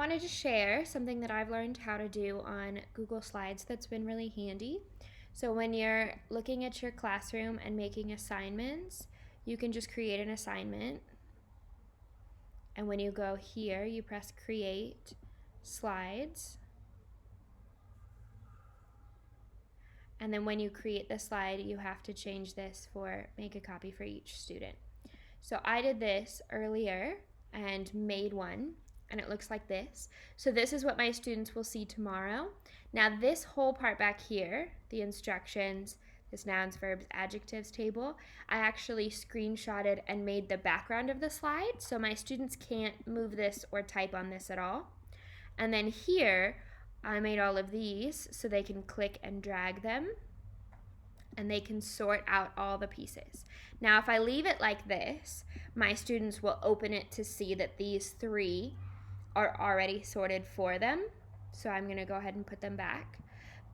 wanted to share something that I've learned how to do on Google Slides that's been really handy. So when you're looking at your classroom and making assignments, you can just create an assignment. And when you go here, you press Create Slides. And then when you create the slide, you have to change this for make a copy for each student. So I did this earlier and made one, and it looks like this. So this is what my students will see tomorrow. Now this whole part back here, the instructions, this nouns, verbs, adjectives table, I actually screenshotted and made the background of the slide, so my students can't move this or type on this at all. And then here, I made all of these so they can click and drag them, and they can sort out all the pieces. Now, if I leave it like this, my students will open it to see that these three are already sorted for them. So I'm gonna go ahead and put them back.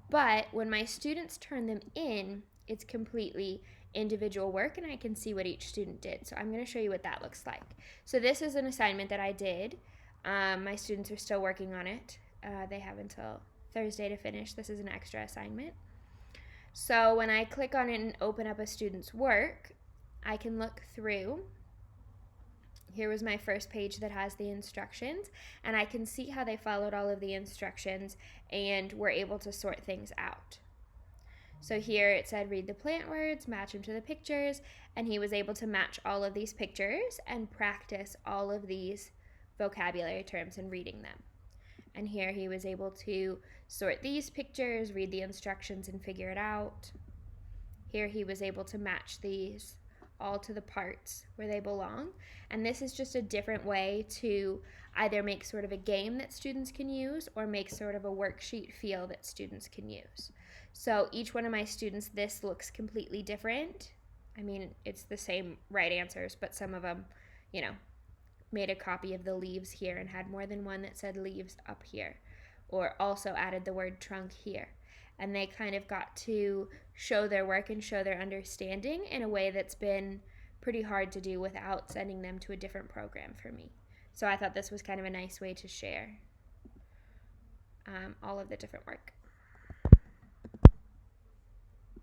But when my students turn them in, it's completely individual work, and I can see what each student did. So I'm gonna show you what that looks like. So this is an assignment that I did. My students are still working on it. They have until Thursday to finish. This is an extra assignment. So when I click on it and open up a student's work, I can look through. Here was my first page that has the instructions, and I can see how they followed all of the instructions and were able to sort things out. So here it said read the plant words, match them to the pictures, and he was able to match all of these pictures and practice all of these vocabulary terms and reading them. And here he was able to sort these pictures, read the instructions, and figure it out. Here he was able to match these all to the parts where they belong. And this is just a different way to either make sort of a game that students can use or make sort of a worksheet feel that students can use. So each one of my students, this looks completely different. I mean, it's the same right answers, but some of them, made a copy of the leaves here and had more than one that said leaves up here, or also added the word trunk here. And they kind of got to show their work and show their understanding in a way that's been pretty hard to do without sending them to a different program for me. So I thought this was kind of a nice way to share all of the different work.